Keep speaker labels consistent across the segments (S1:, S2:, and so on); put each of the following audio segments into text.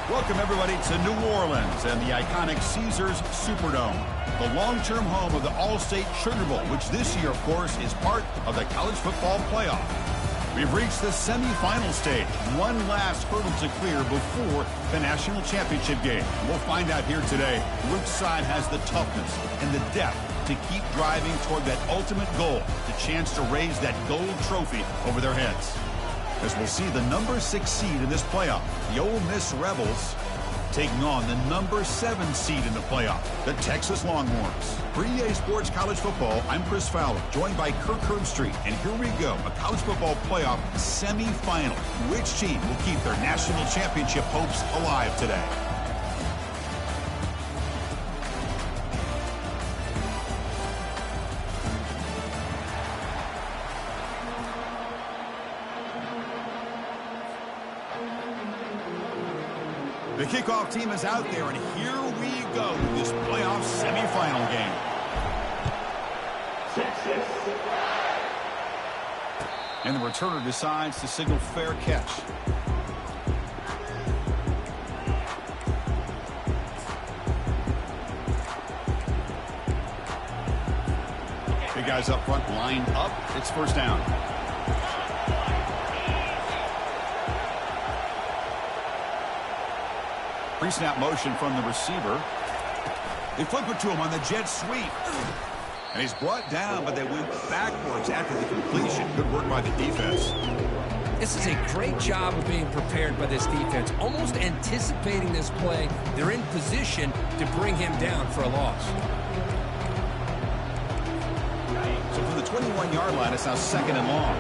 S1: Welcome, everybody, to New Orleans and the iconic Caesars Superdome, the long-term home of the All-State Sugar Bowl, which this year, of course, is part of the college football playoff. We've reached the semifinal stage, one last hurdle to clear before the national championship game. We'll find out here today which side has the toughness and the depth to keep driving toward that ultimate goal, the chance to raise that gold trophy over their heads. As we'll see the number 6 seed in this playoff, the Ole Miss Rebels, taking on the number 7 seed in the playoff, the Texas Longhorns. For EA Sports College Football, I'm Chris Fowler, joined by Kirk Herbstreit. And here we go, a college football playoff semifinal. Which team will keep their national championship hopes alive today? The kickoff team is out there, and here we go with this playoff semifinal game. And the returner decides to signal fair catch. Big guys up front lined up. It's first down. Pre-snap motion from the receiver. They flip it to him on the jet sweep. And he's brought down, but they went backwards after the completion. Good work by the defense.
S2: This is a great job of being prepared by this defense, almost anticipating this play. They're in position to bring him down for a loss.
S1: So from the 21-yard line, it's now 2nd and long.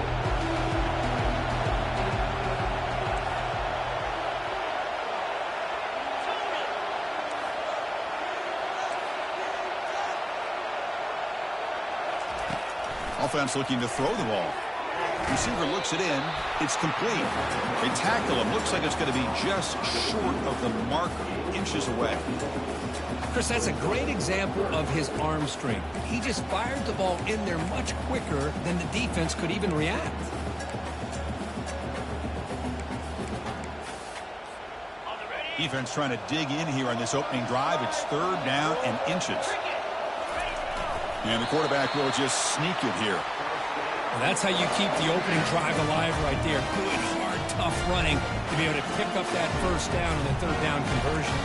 S1: Offense looking to throw the ball. Receiver looks it in. It's complete. They tackle him. Looks like it's going to be just short of the marker, inches away.
S2: Chris, that's a great example of his arm strength. He just fired the ball in there much quicker than the defense could even react.
S1: Defense trying to dig in here on this opening drive. It's 3rd down and inches. And the quarterback will just sneak it here.
S2: Well, that's how you keep the opening drive alive right there. Good, hard, tough running to be able to pick up that first down and the 3rd down conversion.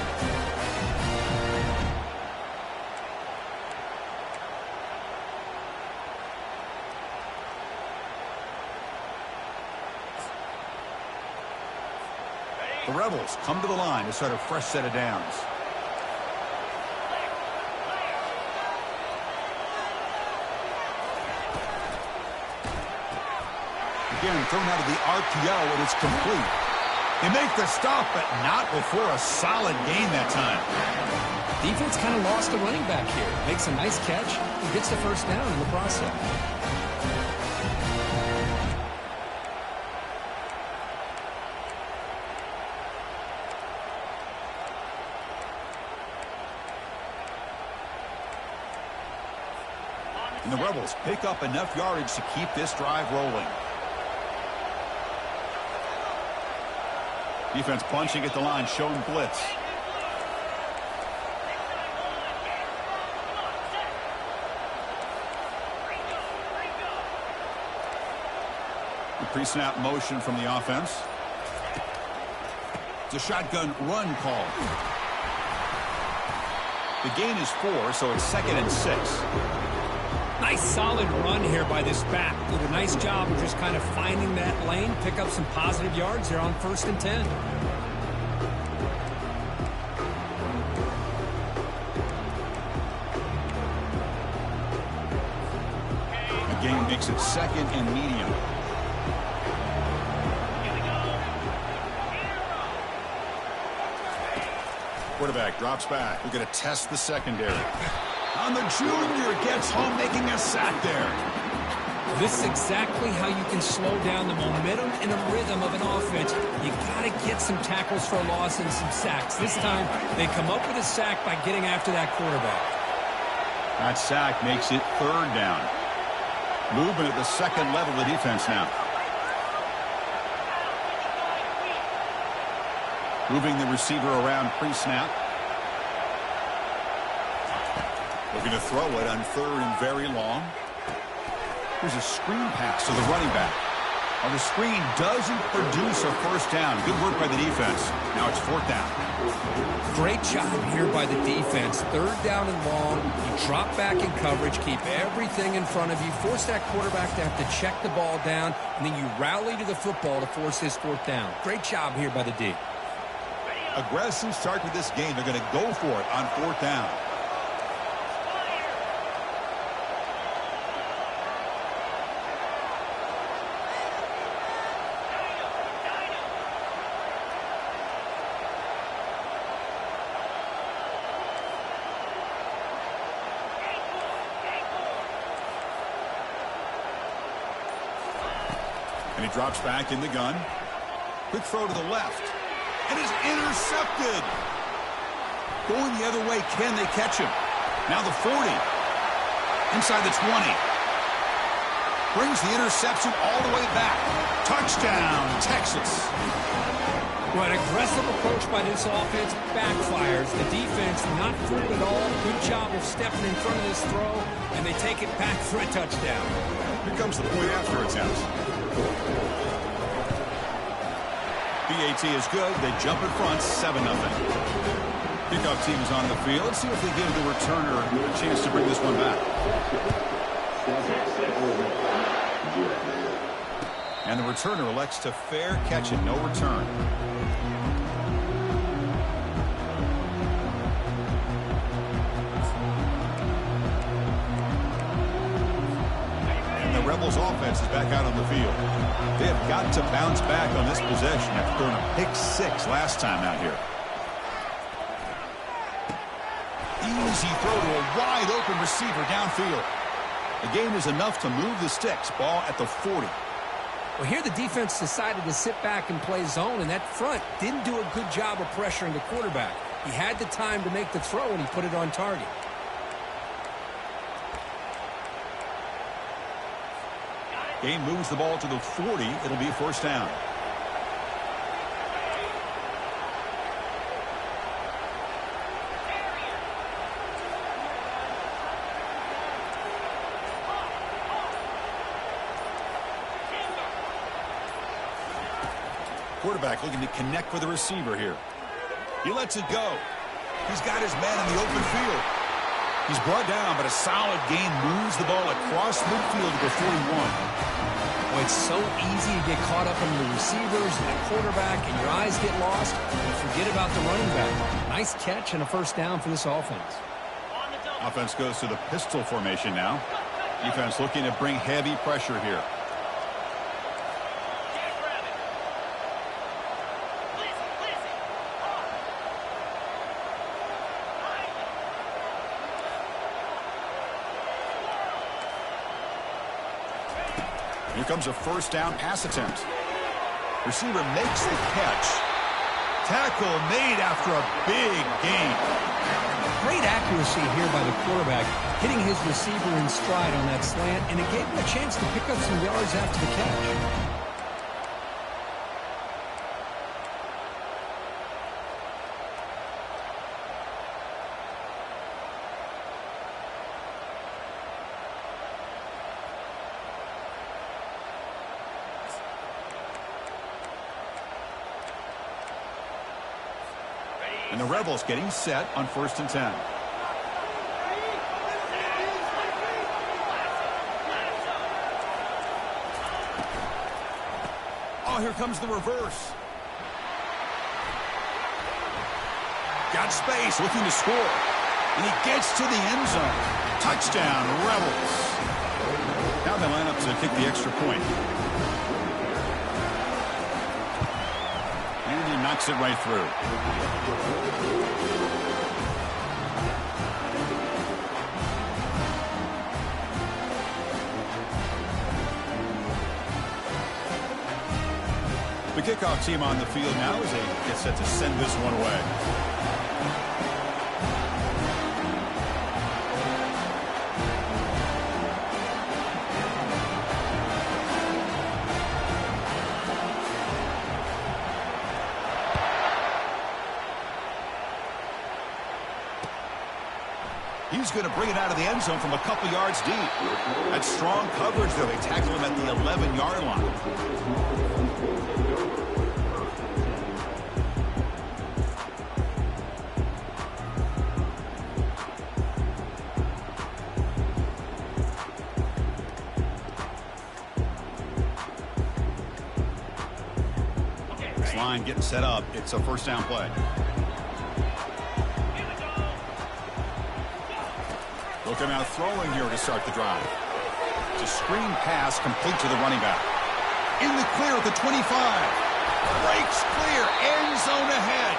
S1: The Rebels come to the line to start a fresh set of downs. Again, thrown out of the RPO, and it's complete. They make the stop, but not before a solid gain that time.
S2: Defense kind of lost a running back here. Makes a nice catch and gets the first down in the process.
S1: And the Rebels pick up enough yardage to keep this drive rolling. Defense punching at the line, showing blitz. The pre-snap motion from the offense. It's a shotgun run call. The gain is 4, so it's 2nd and 6.
S2: Nice solid run here by this back. Did a nice job of just kind of finding that lane, pick up some positive yards there on 1st and 10.
S1: The gain makes it 2nd and medium. Quarterback drops back. We're going to test the secondary. And the junior gets home, making a sack there.
S2: This is exactly how you can slow down the momentum and the rhythm of an offense. You got to get some tackles for a loss and some sacks. This time, they come up with a sack by getting after that quarterback.
S1: That sack makes it 3rd down. Movement at the 2nd level of the defense now. Moving the receiver around pre-snap. Looking to throw it on 3rd and very long. Here's a screen pass to the running back. Well, the screen doesn't produce a first down. Good work by the defense. Now it's 4th down.
S2: Great job here by the defense. 3rd down and long. You drop back in coverage, keep everything in front of you, force that quarterback to have to check the ball down, and then you rally to the football to force his 4th down. Great job here by the D.
S1: Aggressive start to this game. They're going to go for it on 4th down. And he drops back in the gun. Quick throw to the left. And is intercepted. Going the other way. Can they catch him? Now the 40. Inside the 20. Brings the interception all the way back. Touchdown, Texas.
S2: Well, an aggressive approach by this offense backfires. The defense not fooled at all. Good job of stepping in front of this throw, and they take it back for a touchdown.
S1: Here comes the point after attempt. BAT is good. They jump in front, 7-0. Kickoff team is on the field. Let's see if they give the returner a chance to bring this one back. And the returner elects to fair catch it, no return. And the Rebels offense is back out on the field. They have got to bounce back on this possession after throwing a pick 6 last time out here. Easy throw to a wide open receiver downfield. The game is enough to move the sticks. Ball at the 40.
S2: Well, here the defense decided to sit back and play zone, and that front didn't do a good job of pressuring the quarterback. He had the time to make the throw, and he put it on target.
S1: Game moves the ball to the 40. It'll be 1st down. Quarterback looking to connect with the receiver here. He lets it go. He's got his man in the open field. He's brought down, but a solid gain moves the ball across midfield to the 41.
S2: Well, it's so easy to get caught up in the receivers and the quarterback, and your eyes get lost, and you forget about the running back. Nice catch and a 1st down for this offense.
S1: Offense goes to the pistol formation now. Defense looking to bring heavy pressure here. Here comes a 1st down pass attempt. Receiver makes the catch. Tackle made after a big gain.
S2: Great accuracy here by the quarterback, hitting his receiver in stride on that slant, and it gave him a chance to pick up some yards after the catch.
S1: And the Rebels getting set on 1st and 10. Oh, here comes the reverse. Got space, looking to score. And he gets to the end zone. Touchdown, Rebels. Now they line up to kick the extra point. And he knocks it right through. The kickoff team on the field now as they get set to send this one away. He's going to bring it out of the end zone from a couple yards deep. That's strong coverage, though. They tackle him at the 11-yard line. Line getting set up. It's a first down play. Looking out throwing here to start the drive. It's a screen pass complete to the running back. In the clear at the 25. Breaks clear. End zone ahead.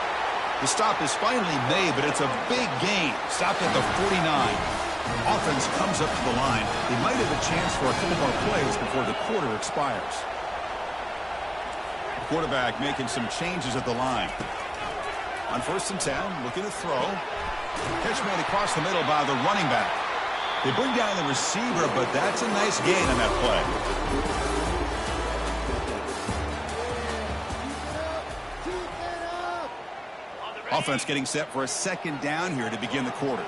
S1: The stop is finally made, but it's a big gain. Stopped at the 49. Offense comes up to the line. They might have a chance for a couple more plays before the quarter expires. Quarterback making some changes at the line. On 1st and 10, looking to throw. Catch made across the middle by the running back. They bring down the receiver, but that's a nice gain on that play. Offense getting set for a second down here to begin the quarter.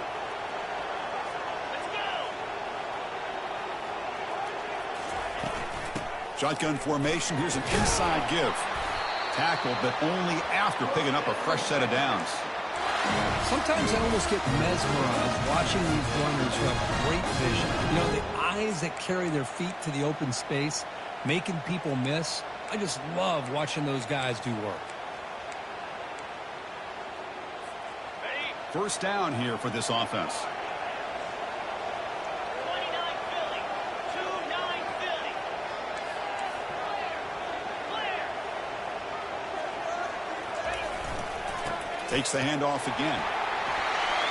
S1: Shotgun formation. Here's an inside give. Tackle, but only after picking up a fresh set of downs.
S2: Sometimes I almost get mesmerized watching these runners who have great vision. You know, the eyes that carry their feet to the open space, making people miss. I just love watching those guys do work.
S1: First down here for this offense. Takes the handoff again.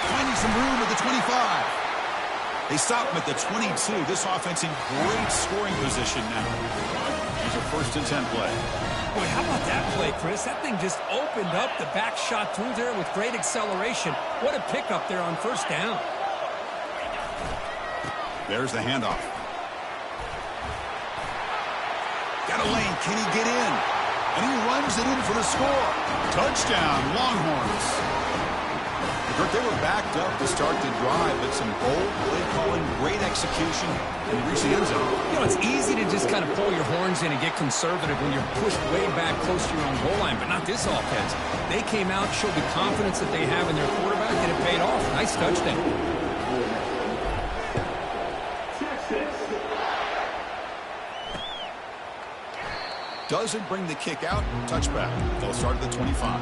S1: Finding some room at the 25. They stop him at the 22. This offense in great scoring position now. Here's a 1st and 10 play.
S2: Boy, how about that play, Chris? That thing just opened up. The back shot through there with great acceleration. What a pickup there on 1st down.
S1: There's the handoff. Got a lane. Can he get in? And he runs it in for the score. Touchdown, Longhorns. They were backed up to start the drive, but some bold play calling, great execution, and they reach the end zone.
S2: You know, it's easy to just kind of pull your horns in and get conservative when you're pushed way back close to your own goal line, but not this offense. They came out, showed the confidence that they have in their quarterback, and it paid off. Nice touchdown.
S1: Doesn't bring the kick out. Touchback. They'll start at the 25.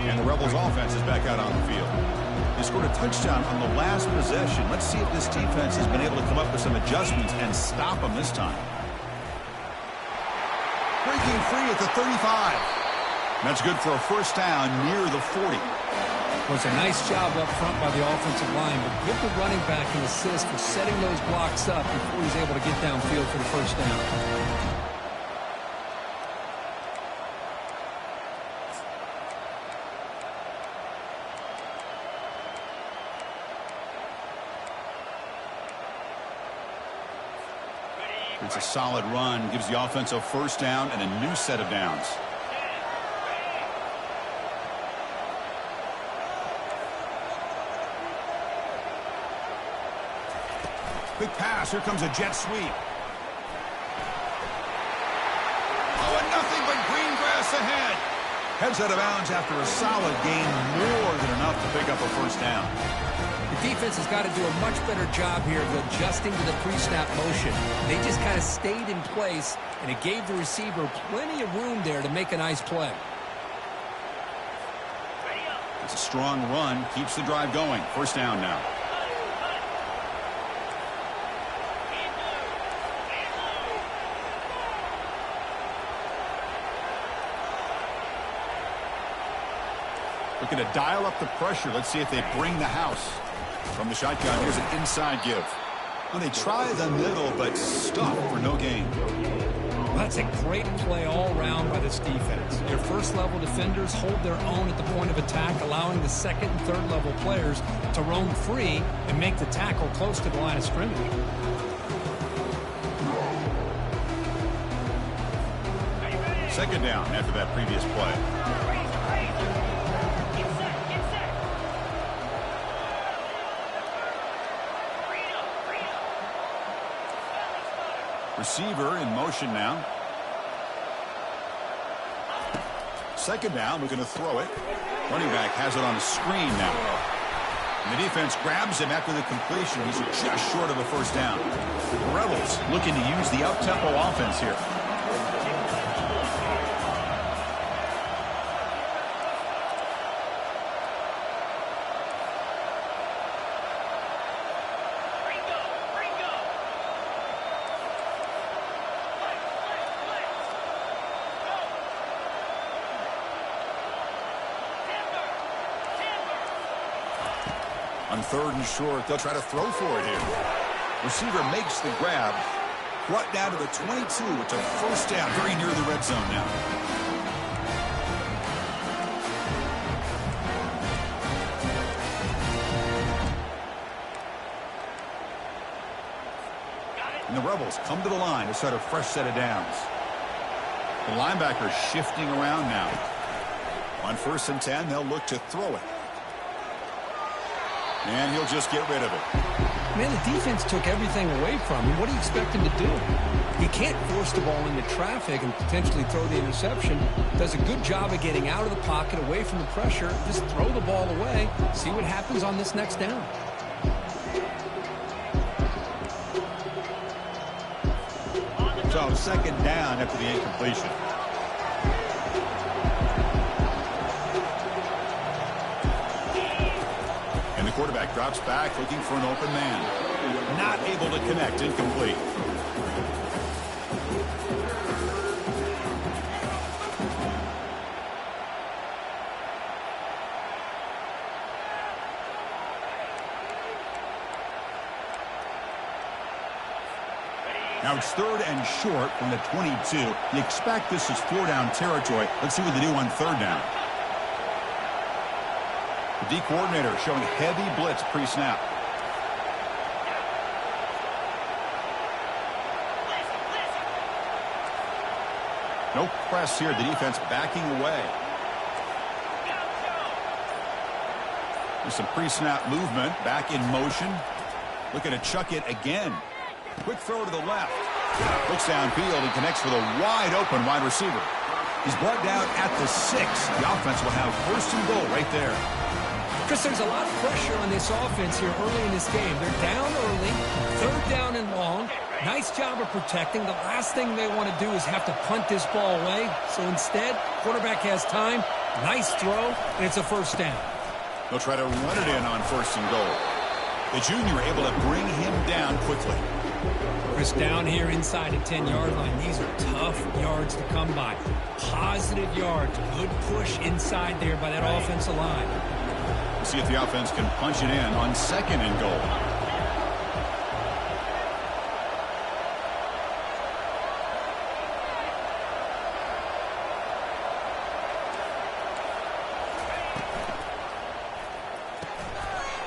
S1: And the Rebels offense is back out on the field. They scored a touchdown on the last possession. Let's see if this defense has been able to come up with some adjustments and stop them this time. Breaking free at the 35. That's good for a first down near the 40.
S2: Well, it's a nice job up front by the offensive line, but give the running back an assist for setting those blocks up before he's able to get downfield for the first down.
S1: It's a solid run, gives the offense a first down and a new set of downs. Big pass. Here comes a jet sweep. Oh, and nothing but green grass ahead. Heads out of bounds after a solid gain, more than enough to pick up a first down.
S2: The defense has got to do a much better job here of adjusting to the pre-snap motion. They just kind of stayed in place, and it gave the receiver plenty of room there to make a nice play.
S1: It's a strong run. Keeps the drive going. First down now. Looking to dial up the pressure. Let's see if they bring the house. From the shotgun, here's an inside give. Well, they try the middle, but stop for no gain.
S2: That's a great play all around by this defense. Their first-level defenders hold their own at the point of attack, allowing the second and third-level players to roam free and make the tackle close to the line of scrimmage.
S1: Second down after that previous play. Receiver in motion now. Second down, looking to throw it. Running back has it on the screen now. And the defense grabs him after the completion. He's just short of a first down. The Rebels looking to use the up-tempo offense here. On third and short, they'll try to throw for it here. Receiver makes the grab. Brought down to the 22. It's a first down, very near the red zone now. And the Rebels come to the line to start a fresh set of downs. The linebacker shifting around now. On 1st and 10, they'll look to throw it. And he'll just get rid of it.
S2: Man, the defense took everything away from him. What do you expect him to do? He can't force the ball into traffic and potentially throw the interception. Does a good job of getting out of the pocket, away from the pressure. Just throw the ball away. See what happens on this next down.
S1: So second down after the incompletion. The quarterback drops back looking for an open man. Not able to connect. Incomplete. Now it's third and short from the 22. You expect this is 4-down territory. Let's see what they do on third down. The D coordinator showing heavy blitz pre-snap. No press here. The defense backing away. There's some pre-snap movement. Back in motion. Looking to chuck it again. Quick throw to the left. Looks downfield and connects with a wide-open wide receiver. He's brought down at the 6. The offense will have 1st and goal right there.
S2: Chris, there's a lot of pressure on this offense here early in this game. They're down early, 3rd down and long. Nice job of protecting. The last thing they want to do is have to punt this ball away. So instead, quarterback has time. Nice throw, and it's a first down.
S1: They'll try to run it in on 1st and goal. The junior able to bring him down quickly.
S2: Chris, down here inside the 10-yard line, these are tough yards to come by. Positive yards, good push inside there by that offensive line.
S1: We'll see if the offense can punch it in on 2nd and goal.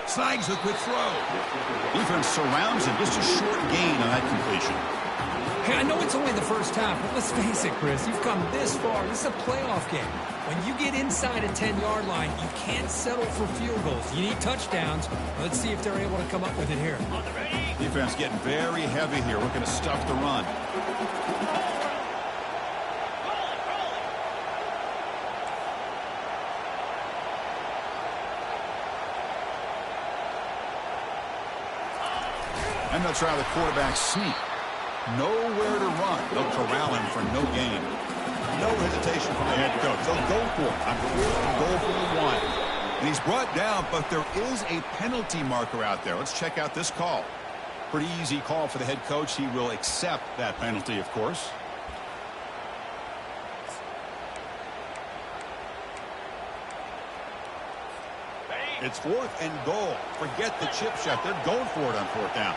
S1: Snags a quick throw. Defense surrounds him. Just a short gain on that completion.
S2: Hey, I know it's only the first half, but let's face it, Chris. You've come this far. This is a playoff game. When you get inside a 10-yard line, you can't settle for field goals. You need touchdowns. Let's see if they're able to come up with it here.
S1: Defense getting very heavy here. We're going to stuff the run. And they'll try the quarterback sneak. Nowhere to run. They'll corral him for no gain. No hesitation from the head coach. They'll go for it on 4th and goal for the 1. And he's brought down, but there is a penalty marker out there. Let's check out this call. Pretty easy call for the head coach. He will accept that penalty, of course. It's 4th and goal. Forget the chip shot. They're going for it on 4th down.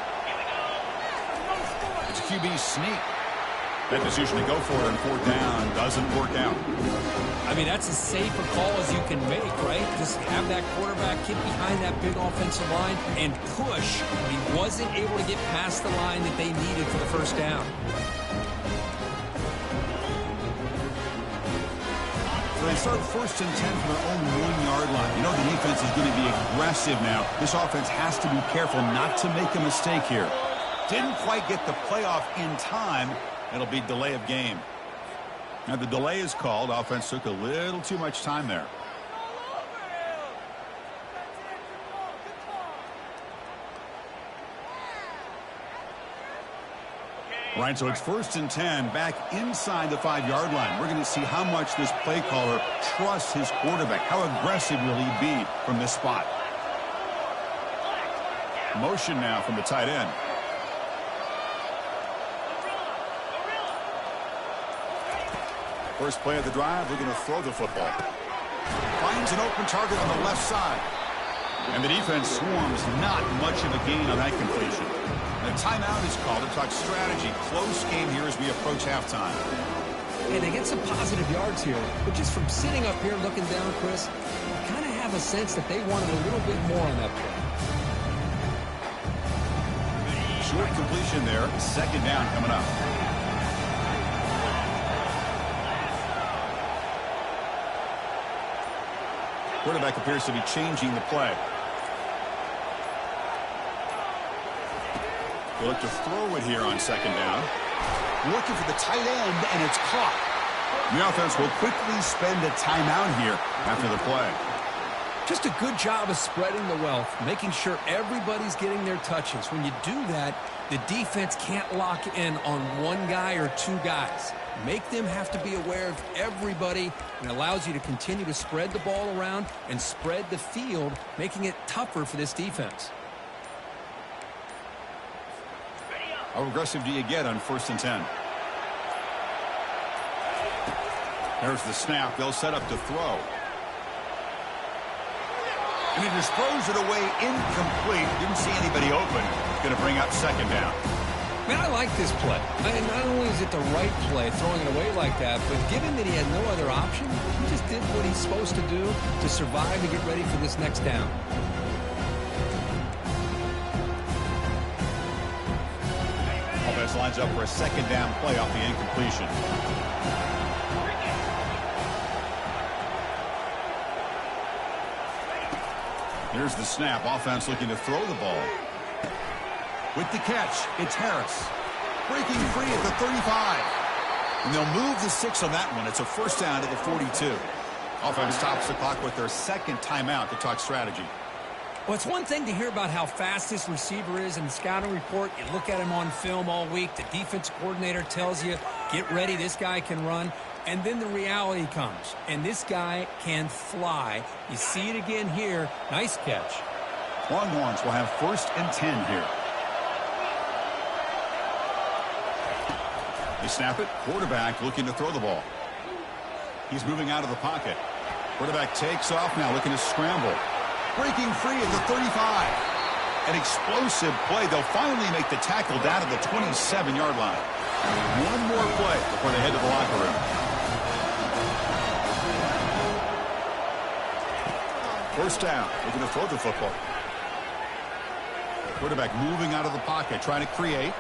S1: It's a QB sneak. That decision to go for it on 4th down doesn't work out.
S2: I mean, that's as safe a call as you can make, right? Just have that quarterback get behind that big offensive line and push. He wasn't able to get past the line that they needed for the first down.
S1: So they start 1st and 10 from their own 1-yard line. You know the defense is going to be aggressive now. This offense has to be careful not to make a mistake here. Didn't quite get the playoff in time. It'll be delay of game. Now the delay is called. Offense took a little too much time there. All right, so it's 1st and 10 back inside the 5-yard line. We're going to see how much this play caller trusts his quarterback. How aggressive will he be from this spot? Motion now from the tight end. First play of the drive, we're going to throw the football. Finds an open target on the left side. And the defense swarms, not much of a gain on that completion. The timeout is called to talk strategy. Close game here as we approach halftime.
S2: Hey, they get some positive yards here, but just from sitting up here looking down, Chris, I kind of have a sense that they wanted a little bit more on that play.
S1: Short completion there. 2nd down coming up. Quarterback appears to be changing the play. They look to throw it here on 2nd down. Looking for the tight end, and it's caught. The offense will quickly spend a timeout here after the play.
S2: Just a good job of spreading the wealth, making sure everybody's getting their touches. When you do that, the defense can't lock in on one guy or 2 guys. Make them have to be aware of everybody, and allows you to continue to spread the ball around and spread the field, making it tougher for this defense.
S1: How aggressive do you get on 1st and 10? There's the snap. They'll set up to throw. And he just throws it away incomplete. Didn't see anybody open. Going to bring up 2nd down.
S2: Man, I like this play. Not only is it the right play, throwing it away like that, but given that he had no other option, he just did what he's supposed to do to survive and get ready for this next down.
S1: Offense lines up for a 2nd down play off the incompletion. Here's the snap. Offense looking to throw the ball. With the catch, it's Harris. Breaking free at the 35. And they'll move the 6 on that one. It's a 1st down to the 42. Offense stops the clock with their 2nd timeout to talk strategy.
S2: Well, it's one thing to hear about how fast this receiver is in the scouting report. You look at him on film all week. The defense coordinator tells you, get ready, this guy can run. And then the reality comes, and this guy can fly. You see it again here. Nice catch.
S1: Longhorns will have 1st and 10 here. They snap it. Quarterback looking to throw the ball. He's moving out of the pocket. Quarterback takes off now, looking to scramble. Breaking free at the 35. An explosive play. They'll finally make the tackle down to the 27-yard line. One more play before they head to the locker room. First down. Looking to throw the football. Quarterback moving out of the pocket, trying to create.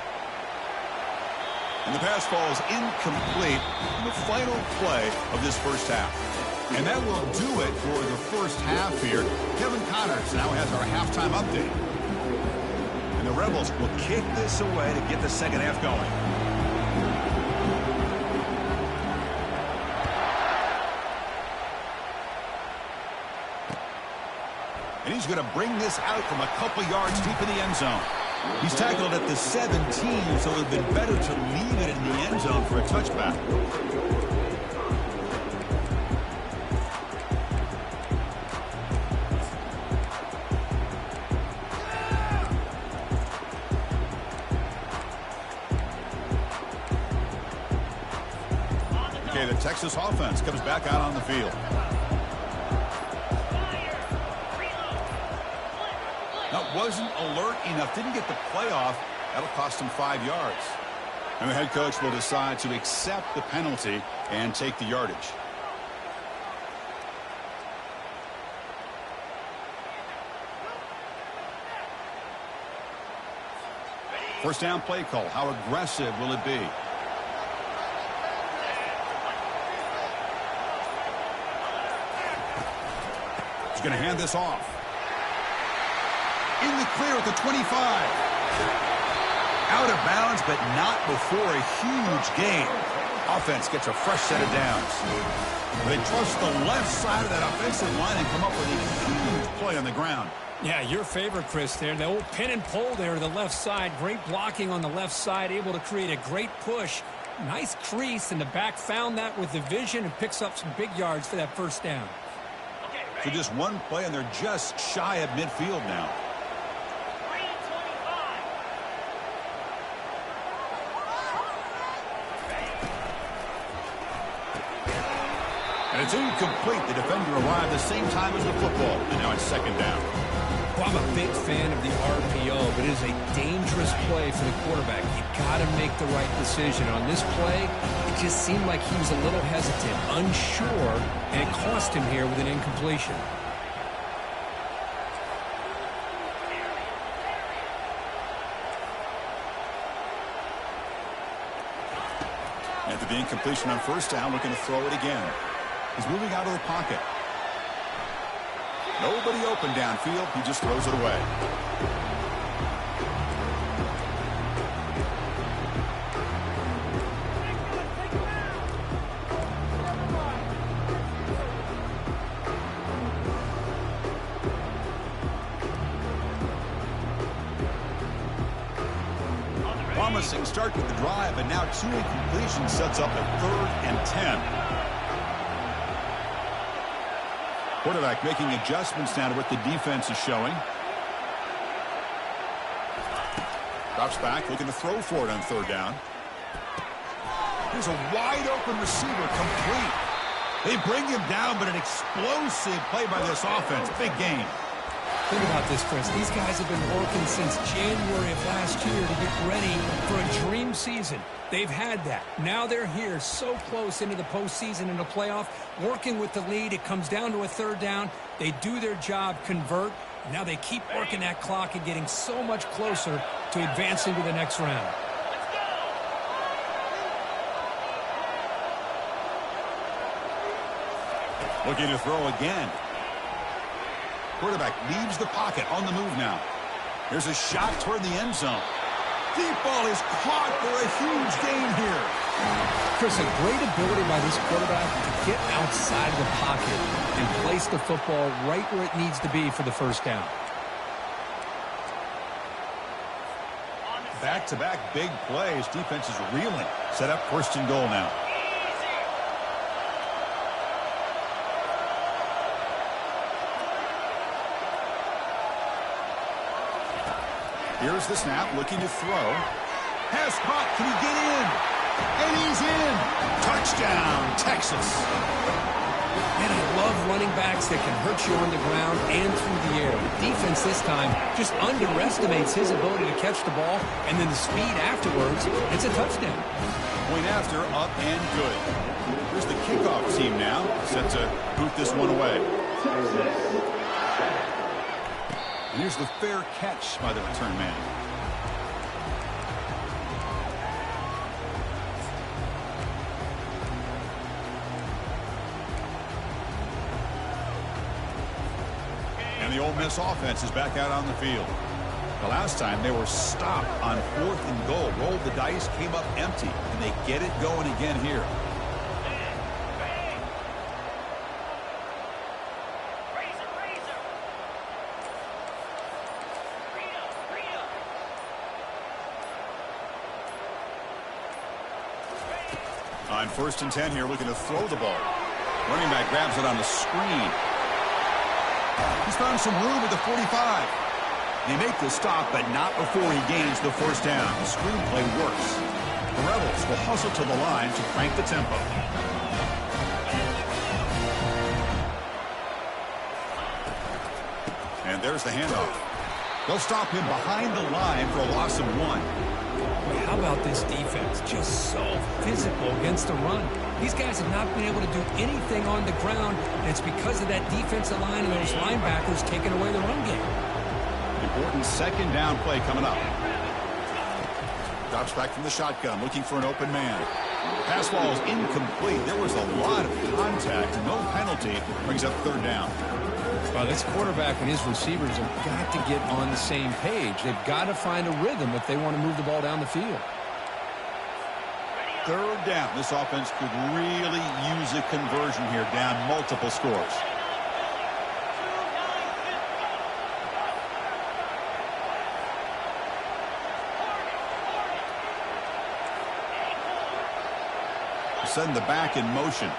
S1: And the pass falls incomplete in the final play of this 1st half. And that will do it for the 1st half here. Kevin Connors now has our halftime update. And the Rebels will kick this away to get the 2nd half going. And he's going to bring this out from a couple yards deep in the end zone. He's tackled at the 17, so it would have been better to leave it in the end zone for a touchback. Okay, the Texas offense comes back out on the field. That wasn't alert enough. Didn't get the play off. That'll cost him 5 yards. And the head coach will decide to accept the penalty and take the yardage. First down play call. How aggressive will it be? He's going to hand this off. In the clear at the 25. Out of bounds, but not before a huge gain. Offense gets a fresh set of downs. They trust the left side of that offensive line and come up with a huge play on the ground.
S3: Yeah, your favorite, Chris, there. The old pin and pull there to the left side. Great blocking on the left side, able to create a great push. Nice crease, and the back found that with the vision and picks up some big yards for that first down.
S1: So just one play, and they're just shy of midfield now. And it's incomplete. The defender arrived the same time as the football, and now it's second down.
S2: Well, I'm a big fan of the RPO, but it is a dangerous play for the quarterback. You got to make the right decision. On this play, it just seemed like he was a little hesitant, unsure, and it cost him here with an incompletion.
S1: After the incompletion on first down, looking to throw it again. He's moving out of the pocket. Nobody open downfield. He just throws it away. Promising start to the drive, and now 2 incompletions sets up a 3rd and 10. Quarterback making adjustments now to what the defense is showing. Drops back, looking to throw for it on 3rd down. Here's a wide open receiver, complete. They bring him down, but an explosive play by this offense. Big game.
S3: Think about this, Chris. These guys have been working since January of last year to get ready for a dream season. They've had that. Now they're here so close into the postseason and the playoff, working with the lead. It comes down to a 3rd down. They do their job, convert. Now they keep working that clock and getting so much closer to advancing to the next round.
S1: Looking to throw again. Quarterback leaves the pocket, on the move now. There's a shot toward the end zone. Deep ball is caught for a huge gain here.
S2: Chris, a great ability by this quarterback to get outside of the pocket and place the football right where it needs to be for the first down.
S1: Back-to-back big plays. Defense is reeling. Set up 1st and goal now. Here's the snap, looking to throw. Pass caught, can he get in? And he's in! Touchdown, Texas.
S2: And I love running backs that can hurt you on the ground and through the air. The defense this time just underestimates his ability to catch the ball, and then the speed afterwards, it's a touchdown.
S1: Point after, up and good. Here's the kickoff team now, set to boot this one away. And here's the fair catch by the return man. And the Ole Miss offense is back out on the field. The last time they were stopped on 4th and goal. Rolled the dice, came up empty, and they get it going again here. On 1st and 10 here, looking to throw the ball. Running back grabs it on the screen. He's found some room at the 45. They make the stop, but not before he gains the 1st down. The screenplay works. The Rebels will hustle to the line to crank the tempo. And there's the handoff. They'll stop him behind the line for a loss of 1.
S3: How about this defense? Just so physical against the run. These guys have not been able to do anything on the ground, and it's because of that defensive line and those linebackers taking away the run game.
S1: Important 2nd down play coming up. Drops back from the shotgun, looking for an open man. Pass ball is incomplete. There was a lot of contact, no penalty. Brings up 3rd down.
S2: Well, this quarterback and his receivers have got to get on the same page. They've got to find a rhythm if they want to move the ball down the field.
S1: Third down. This offense could really use a conversion here, down multiple scores. Send the back in motion.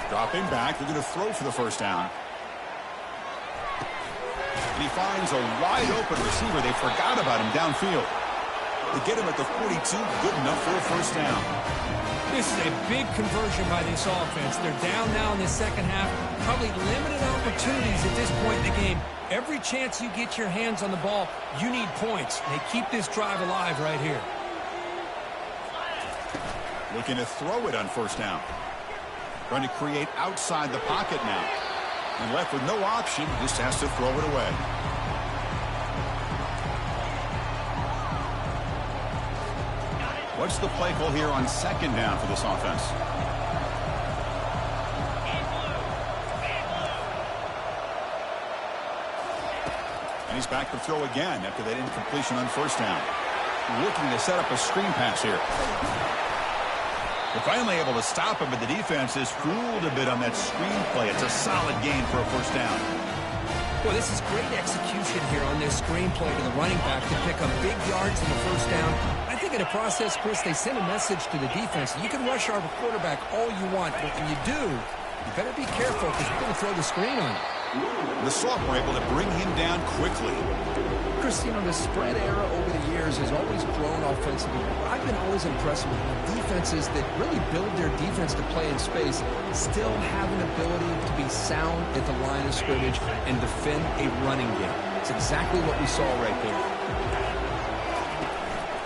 S1: Dropping back, they're going to throw for the first down. And he finds a wide open receiver. They forgot about him downfield. They get him at the 42, good enough for a first down.
S3: This is a big conversion by this offense. They're down now in the second half. Probably limited opportunities at this point in the game. Every chance you get your hands on the ball, you need points. They keep this drive alive right here.
S1: Looking to throw it on first down. Trying to create outside the pocket now. And left with no option, just has to throw it away. What's the play call here on second down for this offense? And he's back to throw again after that incompletion on first down. Looking to set up a screen pass here. They're finally able to stop him, but the defense is fooled a bit on that screen play. It's a solid gain for a first down.
S2: Well, this is great execution here on this screen play to the running back to pick up big yards in the first down. I think in the process, Chris, they send a message to the defense. You can rush our quarterback all you want, but when you do, you better be careful because we're going to throw the screen on you.
S1: The Soft were able to bring him down quickly.
S2: Chris, you know, the spread era over the years has always grown offensively. I've been always impressed with defenses that really build their defense to play in space, still have an ability to be sound at the line of scrimmage and defend a running game. It's exactly what we saw right there.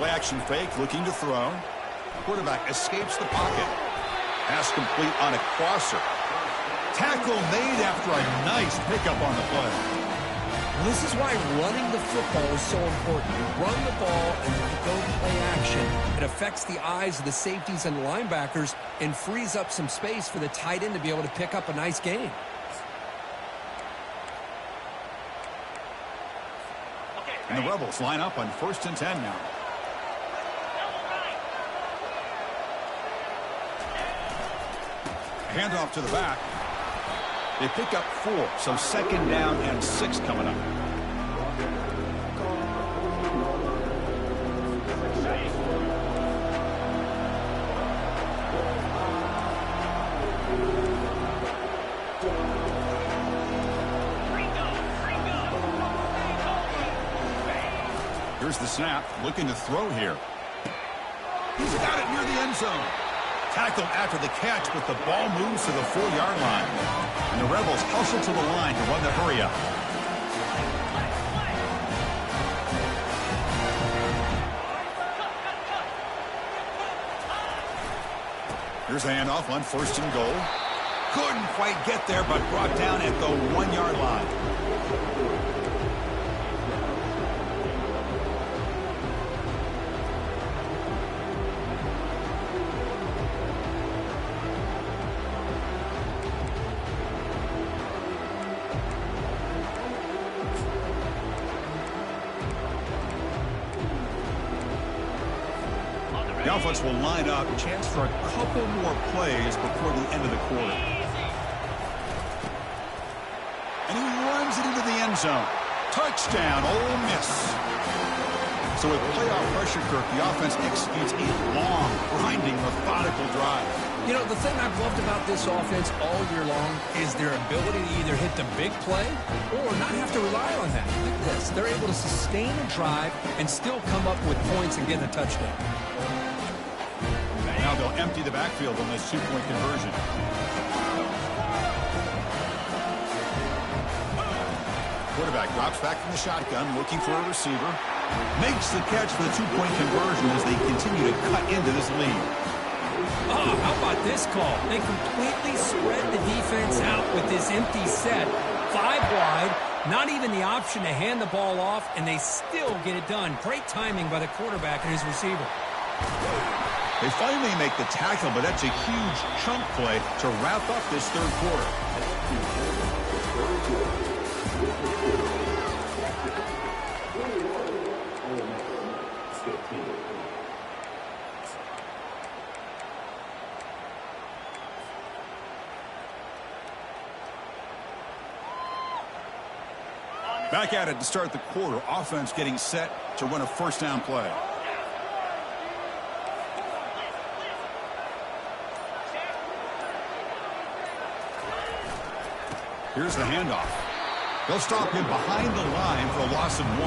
S1: Play action fake, looking to throw. Quarterback escapes the pocket. Pass complete on a crosser. Tackle made after a nice pickup on the play.
S2: This is why running the football is so important. You run the ball and then you go play action. It affects the eyes of the safeties and the linebackers and frees up some space for the tight end to be able to pick up a nice gain.
S1: And the Rebels line up on 1st and 10 now. Handoff to the back. They pick up 4, so second down and 6 coming up. Here's the snap, looking to throw here. He's got it near the end zone. Tackled after the catch, but the ball moves to the 4-yard line. And the Rebels hustle to the line to run the hurry-up. Here's the handoff on 1st and goal. Couldn't quite get there, but brought down at the 1-yard line. The offense will line up, chance for a couple more plays before the end of the quarter. And he runs it into the end zone. Touchdown, Ole Miss. So with playoff pressure, Kirk, the offense executes a long, grinding, methodical drive.
S2: You know, the thing I've loved about this offense all year long is their ability to either hit the big play or not have to rely on that. Look at this. They're able to sustain a drive and still come up with points and get a touchdown.
S1: Now they'll empty the backfield on this 2-point conversion. Quarterback drops back from the shotgun, looking for a receiver. Makes the catch for the 2-point conversion as they continue to cut into this lead.
S3: Oh, how about this call? They completely spread the defense out with this empty set. 5 wide, Not even the option to hand the ball off, and they still get it done. Great timing by the quarterback and his receiver.
S1: They finally make the tackle, but that's a huge chunk play to wrap up this third quarter. Back at it to start the quarter. Offense getting set to run a first down play. Here's the handoff. They'll stop him behind the line for a loss of 1.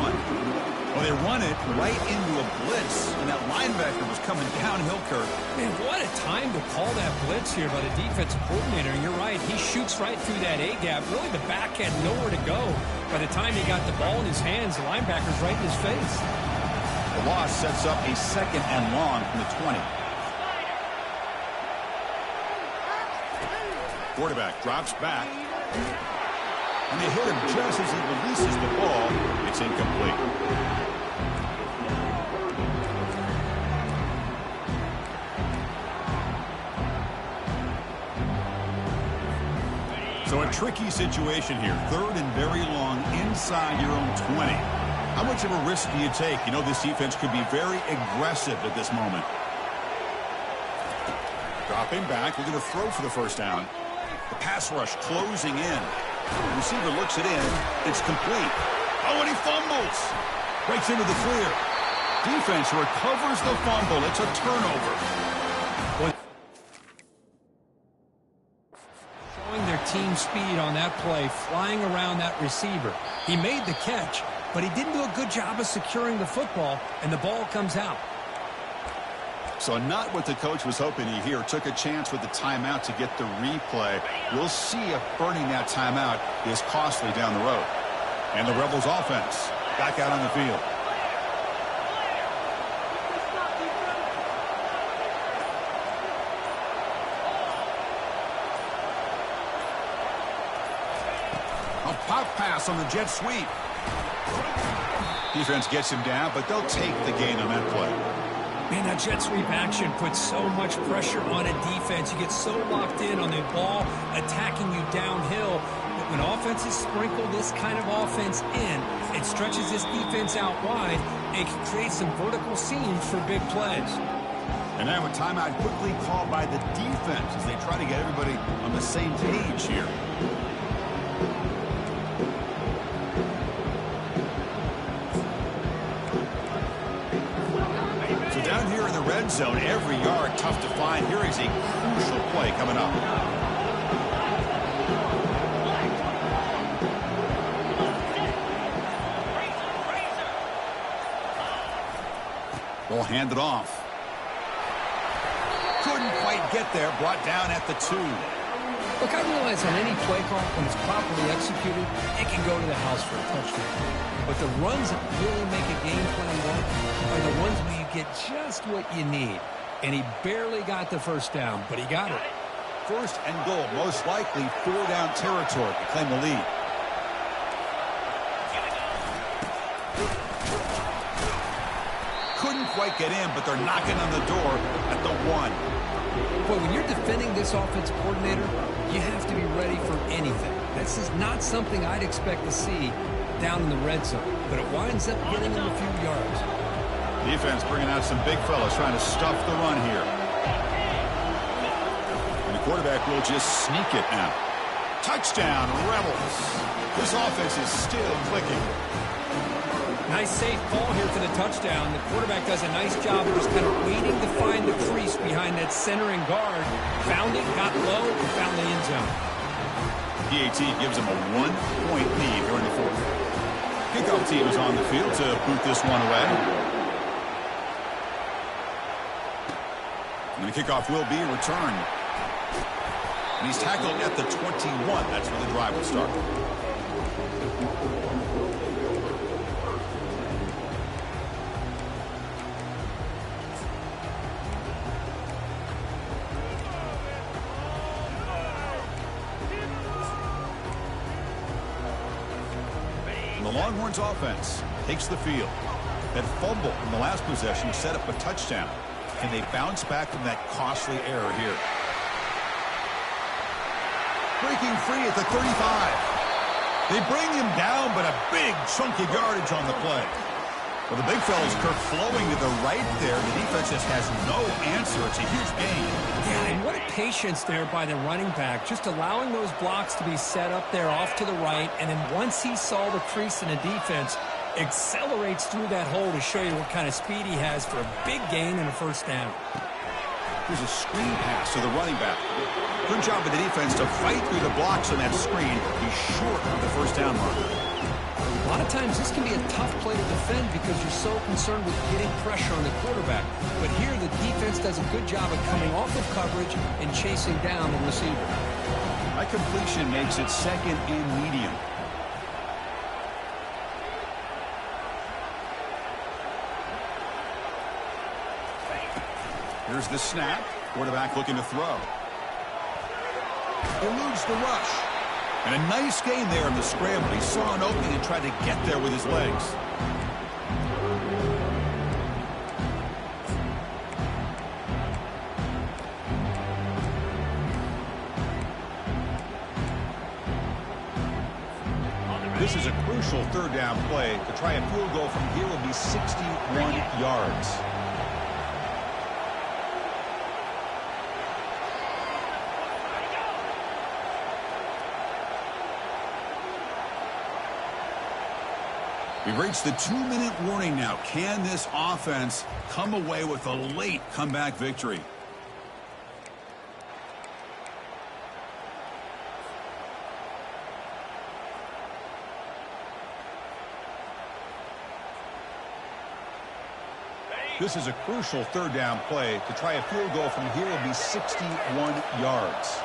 S1: Well, they run it right into a blitz, and that linebacker was coming downhill, Kirk.
S3: Man, what a time to call that blitz here by the defensive coordinator. And you're right, he shoots right through that A-gap. Really, the back had nowhere to go. By the time he got the ball in his hands, the linebacker's right in his face.
S1: The loss sets up a 2nd and long from the 20. Quarterback drops back. And they hit him just as he releases the ball. It's incomplete. So a tricky situation here. 3rd and very long inside your own 20. How much of a risk do you take? You know this defense could be very aggressive at this moment. Dropping back, looking to throw for the first down. The pass rush closing in. The receiver looks it in. It's complete. Oh, and he fumbles. Breaks into the clear. Defense recovers the fumble. It's a turnover.
S3: Showing their team speed on that play, flying around that receiver. He made the catch, but he didn't do a good job of securing the football, and the ball comes out.
S1: So not what the coach was hoping to hear. Took a chance with the timeout to get the replay. We'll see if burning that timeout is costly down the road. And the Rebels offense back out on the field. A pop pass on the jet sweep. Defense gets him down, but they'll take the gain on that play.
S3: Man, that jet sweep action puts so much pressure on a defense. You get so locked in on the ball attacking you downhill. But when offenses sprinkle this kind of offense in, it stretches this defense out wide and can create some vertical seams for big plays.
S1: And now a timeout quickly called by the defense as they try to get everybody on the same page here. Down here in the red zone, every yard tough to find. Here is a crucial play coming up. They'll hand it off. Couldn't quite get there. Brought down at the 2.
S3: Look, I realize on any play call, when it's properly executed, it can go to the house for a touchdown. But the runs that really make a game plan work are the ones where you get just what you need. And he barely got the first down, but he got it.
S1: 1st and goal, most likely 4-down territory to claim the lead. Couldn't quite get in, but they're knocking on the door at the 1.
S3: But when you're defending this offensive coordinator, you have to be ready for anything. This is not something I'd expect to see down in the red zone, but it winds up getting him a few yards.
S1: Defense bringing out some big fellas trying to stuff the run here. And the quarterback will just sneak it now. Touchdown, Rebels. This offense is still clicking.
S3: Nice safe call here for the touchdown. The quarterback does a nice job of just kind of waiting to find the crease behind that center and guard. Found it, got low, and found the end zone.
S1: PAT gives them a 1-point lead here in the 4th. Kickoff team is on the field to boot this one away. And the kickoff will be returned. And he's tackled at the 21. That's where the drive will start. Longhorns offense takes the field. That fumble in the last possession set up a touchdown. Can they bounce back from that costly error here? Breaking free at the 35. They bring him down, but a big chunk of yardage on the play. Well, the big fella's Kirk flowing to the right there. The defense just has no answer. It's a huge gain.
S3: Yeah, and what a patience there by the running back, just allowing those blocks to be set up there off to the right, and then once he saw the crease in the defense, accelerates through that hole to show you what kind of speed he has for a big gain and a first down.
S1: Here's a screen pass to the running back. Good job by the defense to fight through the blocks on that screen. He's short of the first down marker.
S3: A lot of times this can be a tough play to defend because you're so concerned with getting pressure on the quarterback. But here the defense does a good job of coming off of coverage and chasing down the receiver.
S1: That completion makes it second and medium. Here's the snap. Quarterback looking to throw. Eludes the rush. And a nice gain there in the scramble. He saw an opening and tried to get there with his legs. This is a crucial third down play. To try a field goal from here will be 61 yards. We've reached the 2-minute warning now. Can this offense come away with a late comeback victory? This is a crucial third down play. To try a field goal from here will be 61 yards.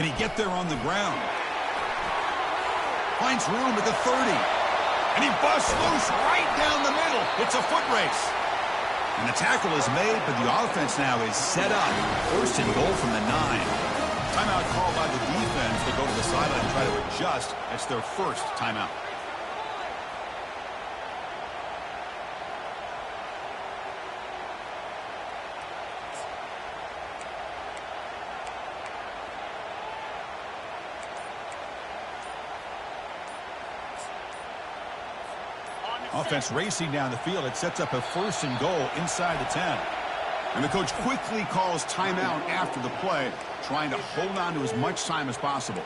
S1: Can he get there on the ground? Finds room at the 30. And he busts loose right down the middle. It's a foot race. And the tackle is made, but the offense now is set up. First and goal from the 9. Timeout called by the defense. They go to the sideline and try to adjust. That's their first timeout. Offense racing down the field. It sets up a first and goal inside the 10. And the coach quickly calls timeout after the play, trying to hold on to as much time as possible.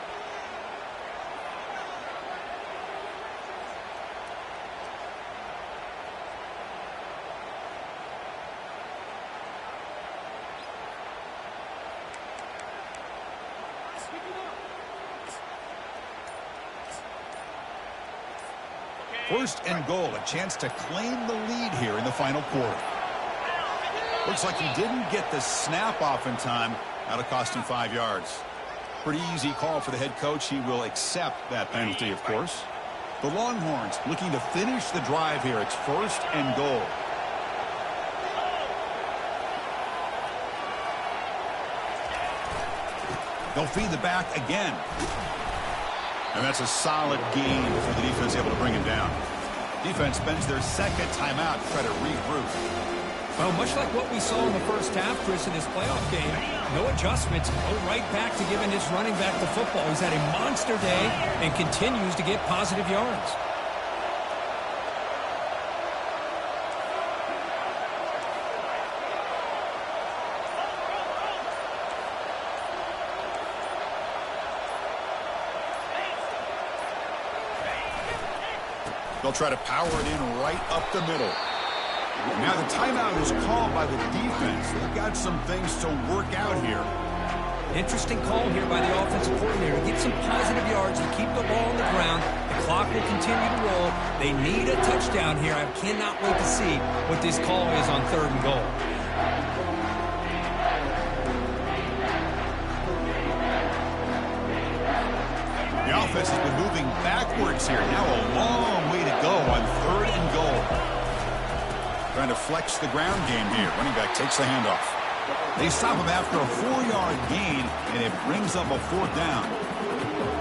S1: First and goal, a chance to claim the lead here in the final quarter. Looks like he didn't get the snap off in time. That'll cost him 5 yards. Pretty easy call for the head coach. He will accept that penalty, of course. The Longhorns looking to finish the drive here. It's first and goal. They'll feed the back again. And that's a solid gain for the defense able to bring him down. Defense spends their second timeout to try to regroup.
S3: Well, much like what we saw in the first half, Chris, in this playoff game, no adjustments, go right back to giving his running back the football. He's had a monster day and continues to get positive yards.
S1: They'll try to power it in right up the middle. Now the timeout is called by the defense. They've got some things to work out here.
S3: Interesting call here by the offensive coordinator. Get some positive yards to keep the ball on the ground. The clock will continue to roll. They need a touchdown here. I cannot wait to see what this call is on third and goal.
S1: The offense has been moving backwards here. Now a long way to go on 3rd and goal. Trying to flex the ground game here. Running back takes the handoff. They stop him after a 4-yard gain, and it brings up a 4th down.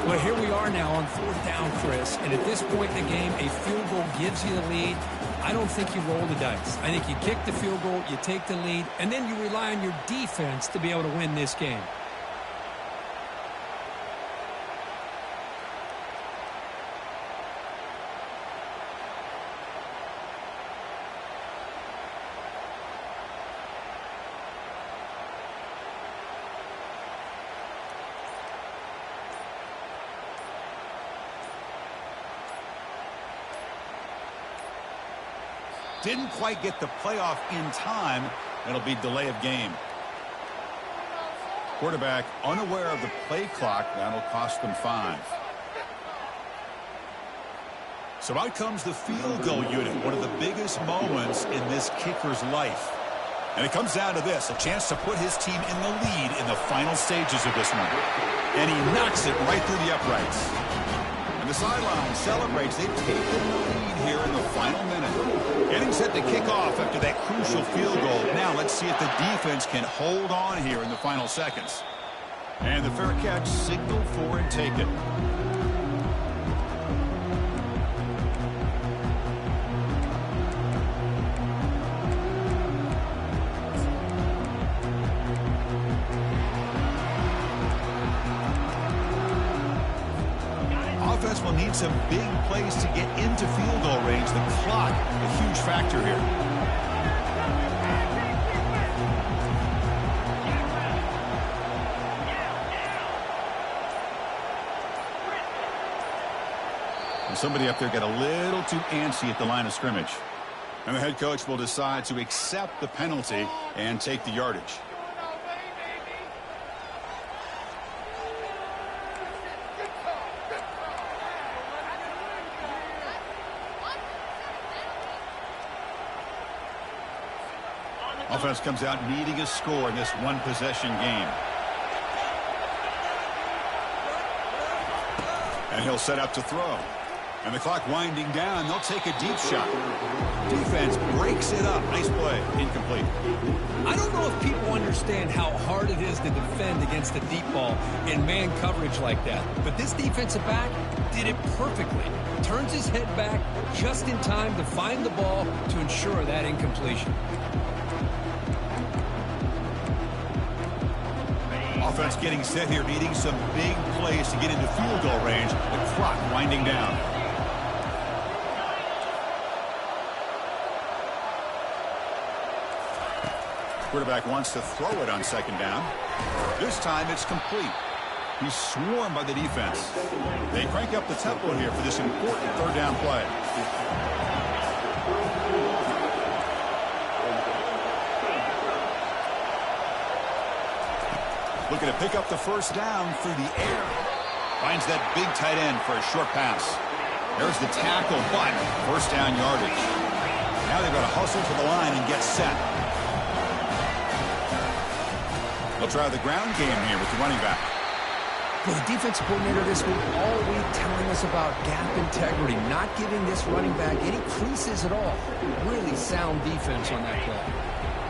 S3: Well, here we are now on 4th down, Chris. And at this point in the game, a field goal gives you the lead. I don't think you roll the dice. I think you kick the field goal, you take the lead, and then you rely on your defense to be able to win this game.
S1: Didn't quite get the playoff in time. It'll be delay of game. Quarterback unaware of the play clock. That'll cost them 5. So out comes the field goal unit, one of the biggest moments in this kicker's life. And it comes down to this, a chance to put his team in the lead in the final stages of this one. And he knocks it right through the uprights. And the sideline celebrates. They've taken the lead here in the final minute. Getting set to kick off after that crucial field goal. Now let's see if the defense can hold on here in the final seconds. And the fair catch signaled for and taken. Offense will need some big plays to get into field goal range. The clock, a huge factor here. And somebody up there got a little too antsy at the line of scrimmage. And the head coach will decide to accept the penalty and take the yardage. Offense comes out needing a score in this one-possession game. And he'll set up to throw. And the clock winding down, they'll take a deep shot. Defense breaks it up. Nice play. Incomplete.
S3: I don't know if people understand how hard it is to defend against a deep ball in man coverage like that. But this defensive back did it perfectly. Turns his head back just in time to find the ball to ensure that incompletion.
S1: Offense getting set here, needing some big plays to get into field goal range. The clock winding down. Quarterback wants to throw it on 2nd down. This time it's complete. He's swarmed by the defense. They crank up the tempo here for this important 3rd down play. Looking to pick up the 1st down through the air. Finds that big tight end for a short pass. There's the tackle, but 1st down yardage. Now they've got to hustle to the line and get set. They'll try the ground game here with the running back.
S2: Well, the defensive coordinator this week all week telling us about gap integrity, not giving this running back any creases at all. Really sound defense on that play.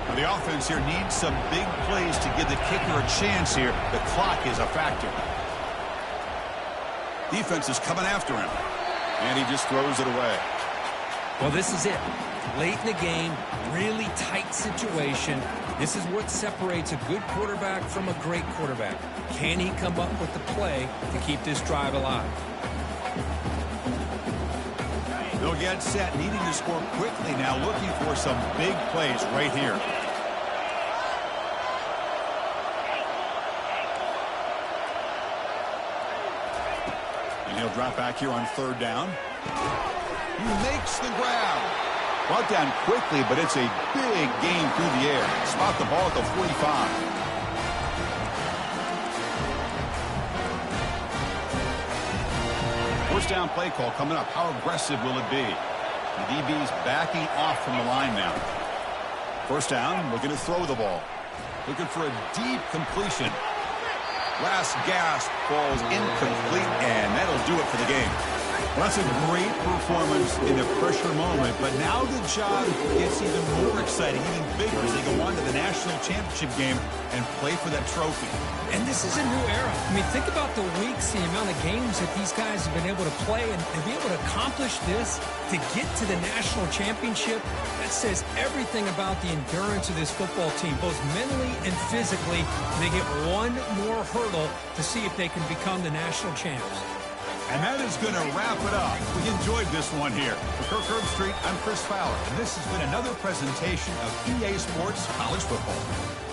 S1: Now the offense here needs some big plays to give the kicker a chance here. The clock is a factor. Defense is coming after him. And he just throws it away.
S3: Well, this is it. Late in the game, really tight situation. This is what separates a good quarterback from a great quarterback. Can he come up with the play to keep this drive alive?
S1: They'll get set, needing to score quickly now, looking for some big plays right here. And he'll drop back here on 3rd down. He makes the grab. Brought down quickly, but it's a big gain through the air. Spot the ball at the 45. First down play call coming up. How aggressive will it be? The DB's backing off from the line now. 1st down, looking to throw the ball. Looking for a deep completion. Last gasp falls incomplete, and that'll do it for the game. Well, that's a great performance in a pressure moment, but now the job gets even more exciting, even bigger as they go on to the national championship game and play for that trophy.
S3: And this is a new era. I mean, think about the weeks, the amount of games that these guys have been able to play, and to be able to accomplish this, to get to the national championship, that says everything about the endurance of this football team, both mentally and physically. They get one more hurdle to see if they can become the national champs.
S1: And that is going to wrap it up. We enjoyed this one here. For Kirk Herbstreit, I'm Chris Fowler, and this has been another presentation of EA Sports College Football.